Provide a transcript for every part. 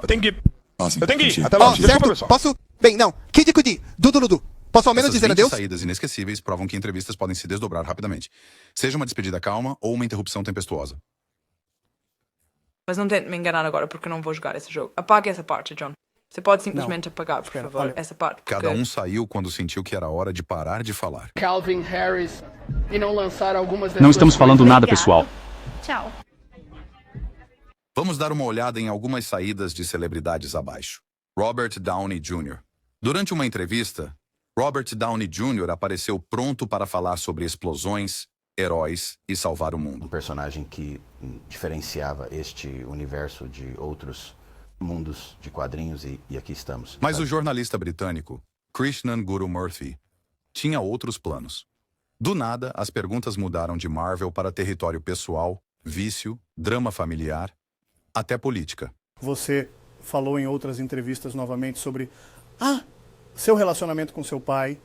Eu tenho que ir. Sim, Eu tenho que ir. entendi. Até logo. Desculpa, Certo? pessoal. Posso? Bem, não. Kid Cudi. Dudu. Posso ao menos Essas dizer 20 adeus? saídas inesquecíveis provam que entrevistas podem se desdobrar rapidamente. Seja uma despedida calma ou uma interrupção tempestuosa. Mas não tente me enganar agora, porque eu não vou jogar esse jogo. Apague essa parte, John. Você pode simplesmente apagar, por favor, olha. essa parte. Cada um saiu quando sentiu que era hora de parar de falar. Calvin Harris e não lançar algumas das Não suas estamos falando coisas. nada pessoal. Tchau. Vamos dar uma olhada em algumas saídas de celebridades abaixo. Robert Downey Jr. Durante uma entrevista, Robert Downey Jr. apareceu pronto para falar sobre explosões, heróis e salvar o mundo. Um personagem que diferenciava este universo de outros mundos de quadrinhos e aqui estamos. Mas o jornalista britânico, Krishnan Gurumurthy, tinha outros planos. Do nada, as perguntas mudaram de Marvel para território pessoal, vício, drama familiar, até política. Você falou em outras entrevistas novamente sobre seu relacionamento com seu pai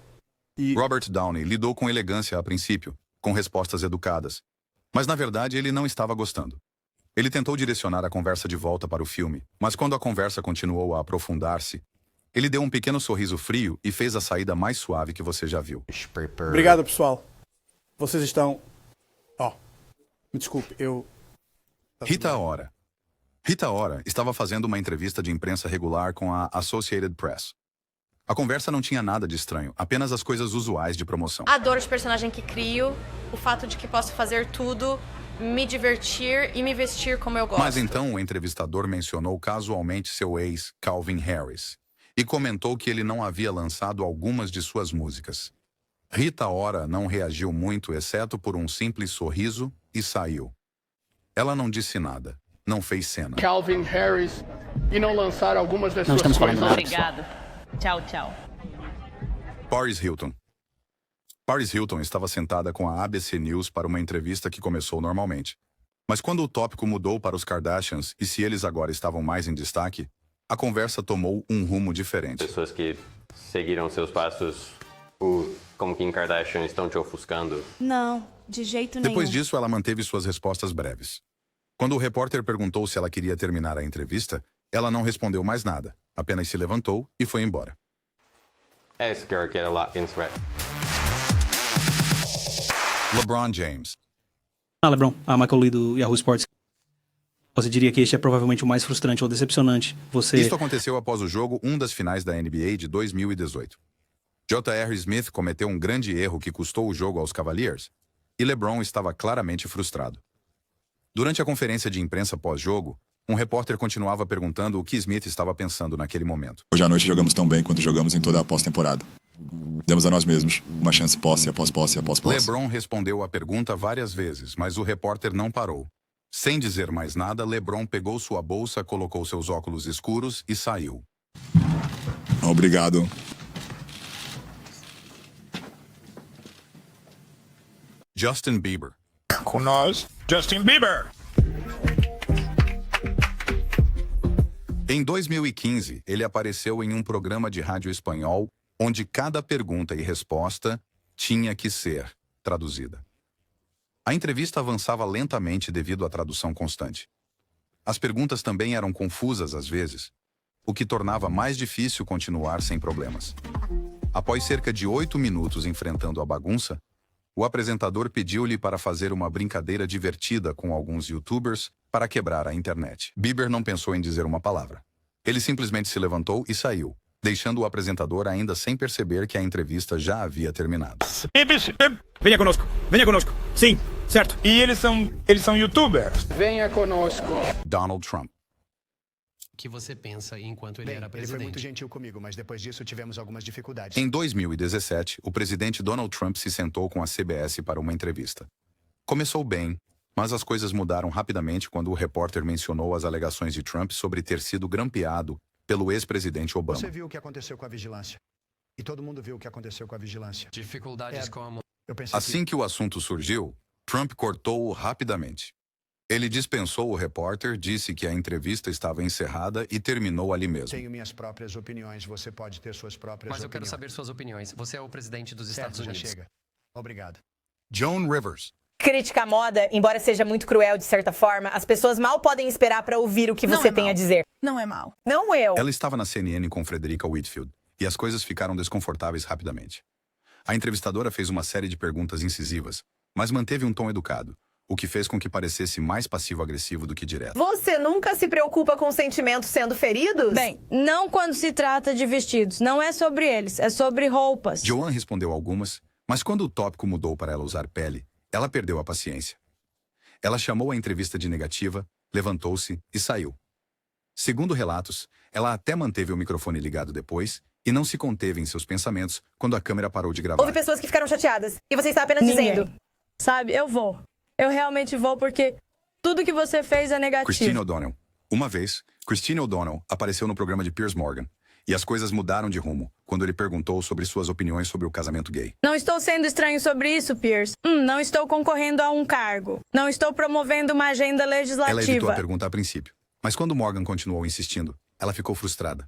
e... Robert Downey lidou com elegância a princípio, com respostas educadas. Mas na verdade ele não estava gostando. Ele tentou direcionar a conversa de volta para o filme, mas quando a conversa continuou a aprofundar-se, ele deu um pequeno sorriso frio e fez a saída mais suave que você já viu. Obrigado, pessoal. Vocês estão... me desculpe, eu... Rita Ora. Rita Ora estava fazendo uma entrevista de imprensa regular com a Associated Press. A conversa não tinha nada de estranho, apenas as coisas usuais de promoção. Adoro o personagem que crio, o fato de que posso fazer tudo, me divertir e me vestir como eu gosto. Mas então o entrevistador mencionou casualmente seu ex, Calvin Harris, e comentou que ele não havia lançado algumas de suas músicas. Rita Ora não reagiu muito, exceto por um simples sorriso, e saiu. Ela não disse nada, não fez cena. Calvin Harris e não lançar algumas das Não suas estamos falando coisas. nada pessoal. Tchau. Paris Hilton. Paris Hilton estava sentada com a ABC News para uma entrevista que começou normalmente. Mas quando o tópico mudou para os Kardashians e se eles agora estavam mais em destaque, a conversa tomou um rumo diferente. Pessoas que seguiram seus passos, como Kim Kardashian, estão te ofuscando? Não, de jeito nenhum. Depois disso, ela manteve suas respostas breves. Quando o repórter perguntou se ela queria terminar a entrevista, ela não respondeu mais nada, apenas se levantou e foi embora. This girl get a lot into it. LeBron James. LeBron, a Michael Lee do Yahoo Sports. Você diria que este é provavelmente o mais frustrante ou decepcionante? Isso aconteceu após o jogo 1 das finais da NBA de 2018. J.R. Smith cometeu um grande erro que custou o jogo aos Cavaliers, e LeBron estava claramente frustrado. Durante a conferência de imprensa pós-jogo, um repórter continuava perguntando o que Smith estava pensando naquele momento. Hoje à noite jogamos tão bem quanto jogamos em toda a pós-temporada. Demos a nós mesmos uma chance posse após posse após posse. LeBron respondeu a pergunta várias vezes, mas o repórter não parou. Sem dizer mais nada, LeBron pegou sua bolsa, colocou seus óculos escuros e saiu. Obrigado. Justin Bieber. Com nós, Justin Bieber. Em 2015, ele apareceu em um programa de rádio espanhol onde cada pergunta e resposta tinha que ser traduzida. A entrevista avançava lentamente devido à tradução constante. As perguntas também eram confusas às vezes, o que tornava mais difícil continuar sem problemas. Após cerca de 8 minutos enfrentando a bagunça, o apresentador pediu-lhe para fazer uma brincadeira divertida com alguns youtubers para quebrar a internet. Bieber não pensou em dizer uma palavra. Ele simplesmente se levantou e saiu, deixando o apresentador ainda sem perceber que a entrevista já havia terminado. Venha conosco. Sim, certo. E eles são youtubers. Venha conosco. Donald Trump. O que você pensa enquanto ele era presidente? Ele foi muito gentil comigo, mas depois disso tivemos algumas dificuldades. Em 2017, o presidente Donald Trump se sentou com a CBS para uma entrevista. Começou bem, mas as coisas mudaram rapidamente quando o repórter mencionou as alegações de Trump sobre ter sido grampeado pelo ex-presidente Obama. Você viu o que aconteceu com a vigilância. E todo mundo viu o que aconteceu com a vigilância. Dificuldades como... Assim que o assunto surgiu, Trump cortou-o rapidamente. Ele dispensou o repórter, disse que a entrevista estava encerrada e terminou ali mesmo. Tenho minhas próprias opiniões, você pode ter suas próprias Mas eu quero opiniões. saber suas opiniões. Você é o presidente dos Estados Já Unidos. chega. Obrigado. Joan Rivers. Criticar moda, embora seja muito cruel de certa forma, as pessoas mal podem esperar para ouvir o que você tem a dizer. Não é mal. Não eu. Ela estava na CNN com Frederica Whitfield e as coisas ficaram desconfortáveis rapidamente. A entrevistadora fez uma série de perguntas incisivas, mas manteve um tom educado, o que fez com que parecesse mais passivo-agressivo do que direto. Você nunca se preocupa com sentimentos sendo feridos? Bem, não quando se trata de vestidos. Não é sobre eles, é sobre roupas. Joanne respondeu algumas, mas quando o tópico mudou para ela usar pele, ela perdeu a paciência. Ela chamou a entrevista de negativa, levantou-se e saiu. Segundo relatos, ela até manteve o microfone ligado depois e não se conteve em seus pensamentos quando a câmera parou de gravar. Houve pessoas que ficaram chateadas e você está apenas dizendo. Sabe, eu vou. Eu realmente vou porque tudo que você fez é negativo. Christine O'Donnell. Uma vez, Christine O'Donnell apareceu no programa de Piers Morgan e as coisas mudaram de rumo quando ele perguntou sobre suas opiniões sobre o casamento gay. Não estou sendo estranho sobre isso, Piers. Não estou concorrendo a um cargo. Não estou promovendo uma agenda legislativa. Ela evitou a pergunta a princípio, mas quando Morgan continuou insistindo, ela ficou frustrada.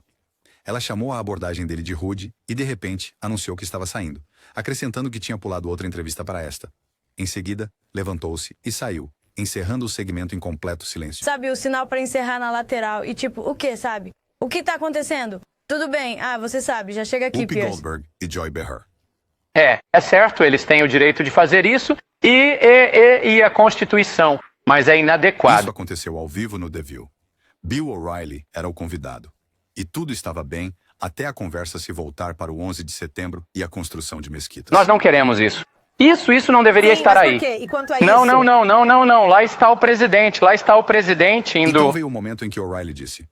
Ela chamou a abordagem dele de rude e, de repente, anunciou que estava saindo, acrescentando que tinha pulado outra entrevista para esta. Em seguida, levantou-se e saiu, encerrando o segmento em completo silêncio. Sabe, o sinal para encerrar na lateral e tipo, o que, sabe? O que tá acontecendo? Tudo bem. você sabe, já chega aqui, Whoopi Piers. Goldberg e Joy Behar. É certo, eles têm o direito de fazer isso e a Constituição, mas é inadequado. Isso aconteceu ao vivo no The View. Bill O'Reilly era o convidado. E tudo estava bem até a conversa se voltar para o 11 de setembro e a construção de mesquitas. Nós não queremos isso. Isso não deveria estar mas aí. Por quê? E quanto a não, isso? não. Lá está o presidente indo... Então veio o momento em que O'Reilly disse: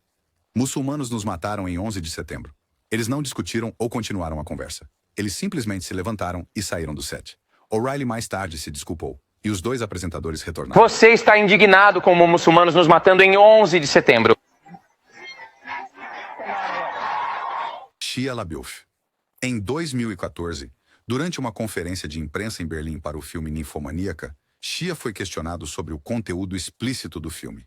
muçulmanos nos mataram em 11 de setembro. Eles não discutiram ou continuaram a conversa. Eles simplesmente se levantaram e saíram do set. O'Reilly mais tarde se desculpou. E os dois apresentadores retornaram. Você está indignado com muçulmanos nos matando em 11 de setembro. Shia LaBeouf. Em 2014, durante uma conferência de imprensa em Berlim para o filme Ninfomaníaca, Shia foi questionado sobre o conteúdo explícito do filme.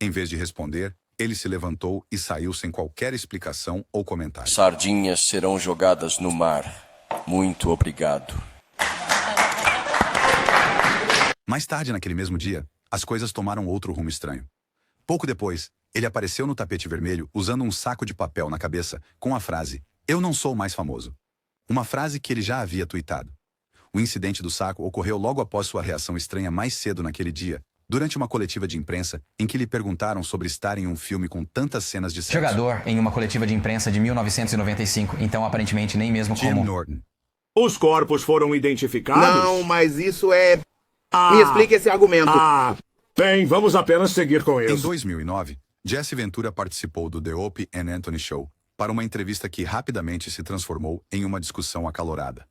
Em vez de responder, ele se levantou e saiu sem qualquer explicação ou comentário. Sardinhas serão jogadas no mar. Muito obrigado. Mais tarde naquele mesmo dia, as coisas tomaram outro rumo estranho. Pouco depois, ele apareceu no tapete vermelho usando um saco de papel na cabeça com a frase: "Eu não sou mais famoso." Uma frase que ele já havia tuitado. O incidente do saco ocorreu logo após sua reação estranha mais cedo naquele dia, durante uma coletiva de imprensa em que lhe perguntaram sobre estar em um filme com tantas cenas de sexo. Jogador em uma coletiva de imprensa de 1995, então aparentemente nem mesmo Jim como... Norton. Os corpos foram identificados? Não, mas isso é... Me explique esse argumento. Bem, vamos apenas seguir com isso. Em 2009, Jesse Ventura participou do The Opie and Anthony Show para uma entrevista que rapidamente se transformou em uma discussão acalorada.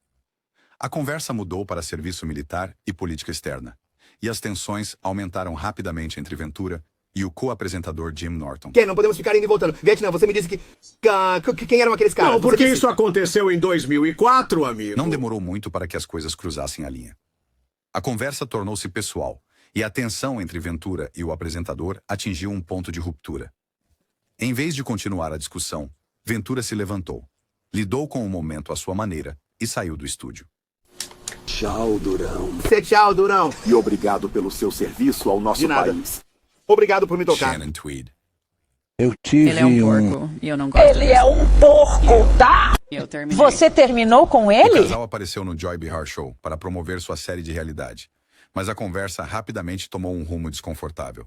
A conversa mudou para serviço militar e política externa, e as tensões aumentaram rapidamente entre Ventura e o co-apresentador Jim Norton. Não podemos ficar indo e voltando. Vietnã, você me disse que... Quem eram aqueles caras? Não, porque isso aconteceu em 2004, amigo. Não demorou muito para que as coisas cruzassem a linha. A conversa tornou-se pessoal, e a tensão entre Ventura e o apresentador atingiu um ponto de ruptura. Em vez de continuar a discussão, Ventura se levantou, lidou com o momento à sua maneira e saiu do estúdio. Tchau, Durão. Tchau, Durão. E obrigado pelo seu serviço ao nosso país. Obrigado por me tocar. Shannon Tweed. Eu tive Ele é um porco e eu não gosto Ele é um porco, tá? Eu terminei. Você terminou com O ele? casal apareceu no Joy Behar Show para promover sua série de realidade, mas a conversa rapidamente tomou um rumo desconfortável.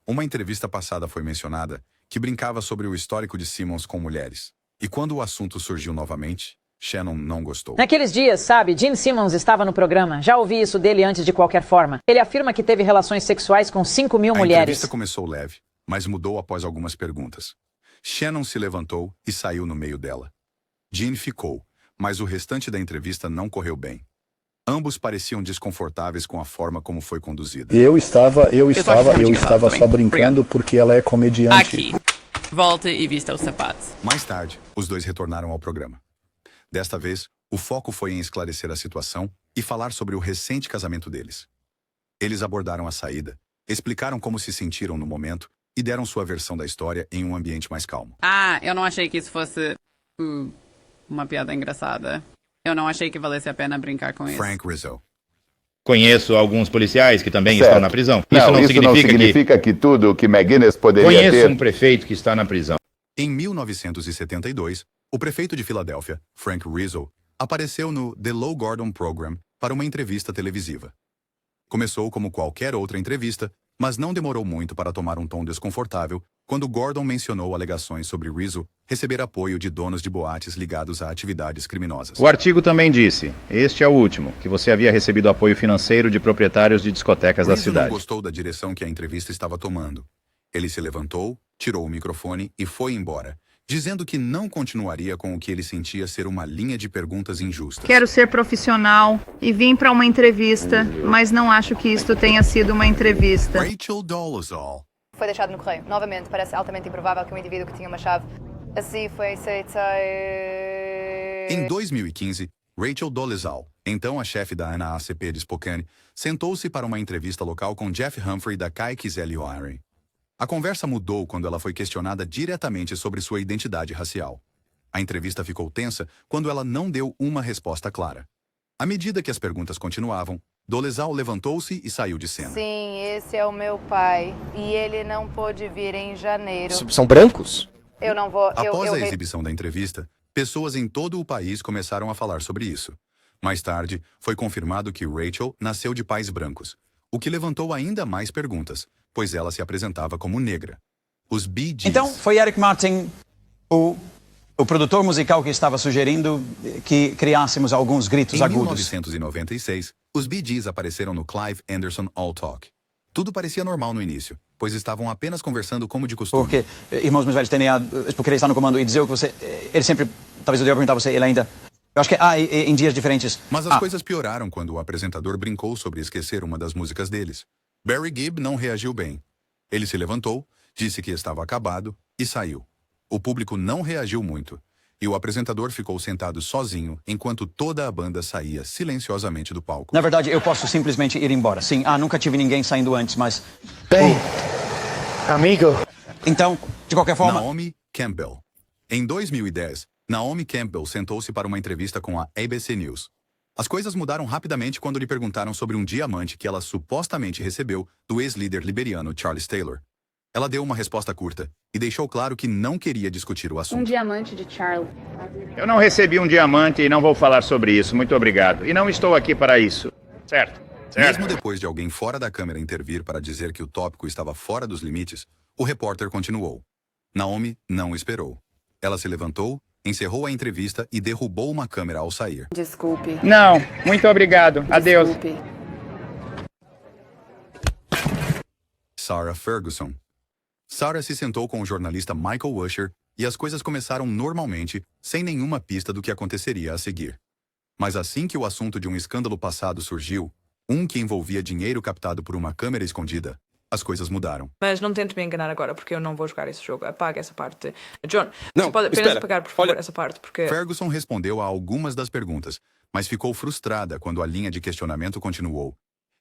Uma entrevista passada foi mencionada que brincava sobre o histórico de Simmons com mulheres, e quando o assunto surgiu novamente, Shannon não gostou. Naqueles dias, sabe, Gene Simmons estava no programa. Já ouvi isso dele antes de qualquer forma. Ele afirma que teve relações sexuais com 5 mil A mulheres. entrevista começou leve, mas mudou após algumas perguntas. Shannon se levantou e saiu no meio dela. Gene ficou, mas o restante da entrevista não correu bem. Ambos pareciam desconfortáveis com a forma como foi conduzida. Eu estava só brincando porque ela é comediante. Aqui. Volta e vista os sapatos. Mais tarde, os dois retornaram ao programa. Desta vez, o foco foi em esclarecer a situação e falar sobre o recente casamento deles. Eles abordaram a saída, explicaram como se sentiram no momento e deram sua versão da história em um ambiente mais calmo. Eu não achei que isso fosse uma piada engraçada. Eu não achei que valesse a pena brincar com isso. Frank Rizzo. Conheço alguns policiais que também estão na prisão. Isso não significa que tudo o que McGuinness poderia ter... Conheço um prefeito que está na prisão. Em 1972, o prefeito de Filadélfia, Frank Rizzo, apareceu no The Low Gordon Program para uma entrevista televisiva. Começou como qualquer outra entrevista, mas não demorou muito para tomar um tom desconfortável quando Gordon mencionou alegações sobre Rizzo receber apoio de donos de boates ligados a atividades criminosas. O artigo também disse, este é o último, que você havia recebido apoio financeiro de proprietários de discotecas da Rizzo cidade. não gostou da direção que a entrevista estava tomando. Ele se levantou, tirou o microfone e foi embora, dizendo que não continuaria com o que ele sentia ser uma linha de perguntas injustas. Quero ser profissional e vim para uma entrevista, mas não acho que isto tenha sido uma entrevista. Rachel Dolezal. Foi deixado no correio. Novamente, parece altamente improvável que um indivíduo que tinha uma chave assim foi aceita. Em 2015, Rachel Dolezal, então a chefe da NAACP de Spokane, sentou-se para uma entrevista local com Jeff Humphrey da KXLY. A conversa mudou quando ela foi questionada diretamente sobre sua identidade racial. A entrevista ficou tensa quando ela não deu uma resposta clara. À medida que as perguntas continuavam, Dolezal levantou-se e saiu de cena. Sim, esse é o meu pai. E ele não pôde vir em janeiro. São brancos? Eu não vou... Após a exibição da entrevista, pessoas em todo o país começaram a falar sobre isso. Mais tarde, foi confirmado que Rachel nasceu de pais brancos, o que levantou ainda mais perguntas, pois ela se apresentava como negra. Os Bee Gees... Então, foi Eric Martin, o produtor musical, que estava sugerindo que criássemos alguns gritos agudos. Em 1996, os Bee Gees apareceram no Clive Anderson All Talk. Tudo parecia normal no início, pois estavam apenas conversando como de costume. Porque irmãos mais velhos tendem a... Porque ele está no comando e dizer o que você... Ele sempre... Talvez eu devia perguntar a você, ele ainda... Eu acho que em dias diferentes... Mas as coisas pioraram quando o apresentador brincou sobre esquecer uma das músicas deles. Barry Gibb não reagiu bem. Ele se levantou, disse que estava acabado e saiu. O público não reagiu muito, e o apresentador ficou sentado sozinho enquanto toda a banda saía silenciosamente do palco. Na verdade, eu posso simplesmente ir embora. Sim, nunca tive ninguém saindo antes, mas... Bem, amigo... Então, de qualquer forma... Naomi Campbell. Em 2010, Naomi Campbell sentou-se para uma entrevista com a ABC News. As coisas mudaram rapidamente quando lhe perguntaram sobre um diamante que ela supostamente recebeu do ex-líder liberiano Charles Taylor. Ela deu uma resposta curta e deixou claro que não queria discutir o assunto. Um diamante de Charles. Eu não recebi um diamante e não vou falar sobre isso, muito obrigado. E não estou aqui para isso. Certo. Mesmo depois de alguém fora da câmera intervir para dizer que o tópico estava fora dos limites, o repórter continuou. Naomi não esperou. Ela se levantou, encerrou a entrevista e derrubou uma câmera ao sair. Desculpe. Não, muito obrigado. Adeus. Desculpe. Sarah Ferguson. Sarah se sentou com o jornalista Michael Usher e as coisas começaram normalmente, sem nenhuma pista do que aconteceria a seguir. Mas assim que o assunto de um escândalo passado surgiu, um que envolvia dinheiro captado por uma câmera escondida, as coisas mudaram. Mas não tente me enganar agora, porque eu não vou jogar esse jogo. Apaga essa parte. John, não, você pode apenas apagar, por favor, essa parte, porque... Ferguson respondeu a algumas das perguntas, mas ficou frustrada quando a linha de questionamento continuou.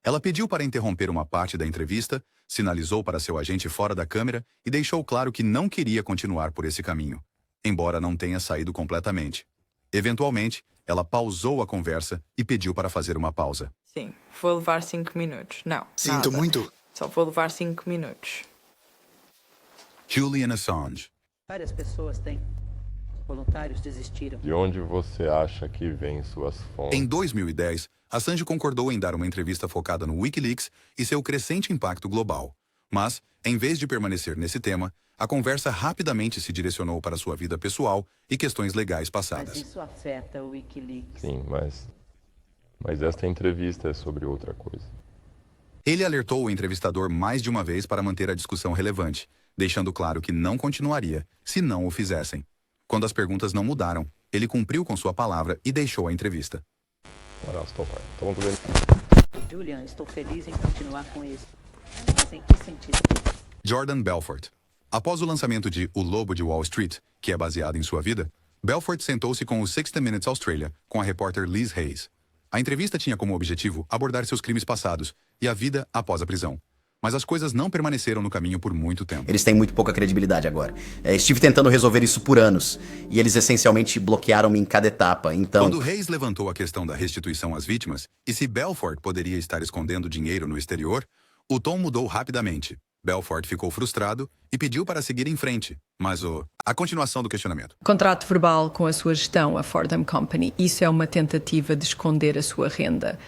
Ela pediu para interromper uma parte da entrevista, sinalizou para seu agente fora da câmera e deixou claro que não queria continuar por esse caminho, embora não tenha saído completamente. Eventualmente, ela pausou a conversa e pediu para fazer uma pausa. Sim, vou levar 5 minutos. Não, Sinto nada. muito. Só vou levar 5 minutos. Julian Assange. Várias pessoas têm. Voluntários desistiram. De onde você acha que vêm suas fontes? Em 2010, Assange concordou em dar uma entrevista focada no Wikileaks e seu crescente impacto global. Mas, em vez de permanecer nesse tema, a conversa rapidamente se direcionou para sua vida pessoal e questões legais passadas. Mas isso afeta o Wikileaks. Sim, mas esta entrevista é sobre outra coisa. Ele alertou o entrevistador mais de uma vez para manter a discussão relevante, deixando claro que não continuaria se não o fizessem. Quando as perguntas não mudaram, ele cumpriu com sua palavra e deixou a entrevista. Julian, estou feliz em continuar com isso. Mas em que sentido? Jordan Belfort. Após o lançamento de O Lobo de Wall Street, que é baseado em sua vida, Belfort sentou-se com o 60 Minutes Australia, com a repórter Liz Hayes. A entrevista tinha como objetivo abordar seus crimes passados e a vida após a prisão. Mas as coisas não permaneceram no caminho por muito tempo. Eles têm muito pouca credibilidade agora. Estive tentando resolver isso por anos. E eles essencialmente bloquearam-me em cada etapa, então... Quando Hayes levantou a questão da restituição às vítimas, e se Belfort poderia estar escondendo dinheiro no exterior, o tom mudou rapidamente. Belfort ficou frustrado e pediu para seguir em frente. Mas a continuação do questionamento. Contrato verbal com a sua gestão, a Fordham Company, isso é uma tentativa de esconder a sua renda.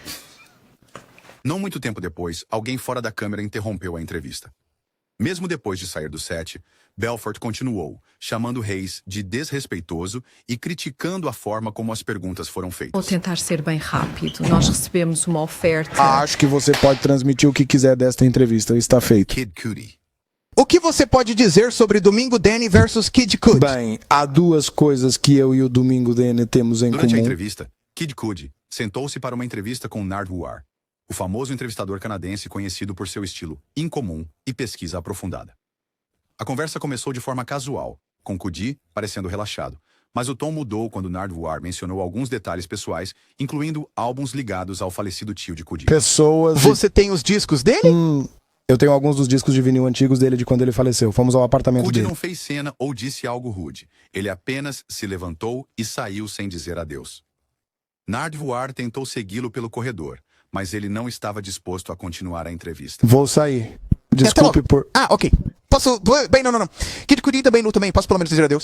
Não muito tempo depois, alguém fora da câmera interrompeu a entrevista. Mesmo depois de sair do set, Belfort continuou, chamando Hayes de desrespeitoso e criticando a forma como as perguntas foram feitas. Vou tentar ser bem rápido. Nós recebemos uma oferta... Acho que você pode transmitir o que quiser desta entrevista. Está feito. Kid Cudi. O que você pode dizer sobre Domingo Danny versus Kid Cudi? Bem, há duas coisas que eu e o Domingo Danny temos em Durante comum. a entrevista, Kid Cudi sentou-se para uma entrevista com Nardwuar, o famoso entrevistador canadense conhecido por seu estilo incomum e pesquisa aprofundada. A conversa começou de forma casual, com Cudi parecendo relaxado, mas o tom mudou quando Nardwuar mencionou alguns detalhes pessoais, incluindo álbuns ligados ao falecido tio de Cudi. Você tem os discos dele? Eu tenho alguns dos discos de vinil antigos dele de quando ele faleceu. Fomos ao apartamento Cudi dele. não fez cena ou disse algo rude. Ele apenas se levantou e saiu sem dizer adeus. Nardwuar tentou segui-lo pelo corredor, mas ele não estava disposto a continuar a entrevista. Vou sair. Desculpe por... Ah, ok. Posso... Bem, não. Kid Cudi também luta bem. Posso pelo menos dizer adeus?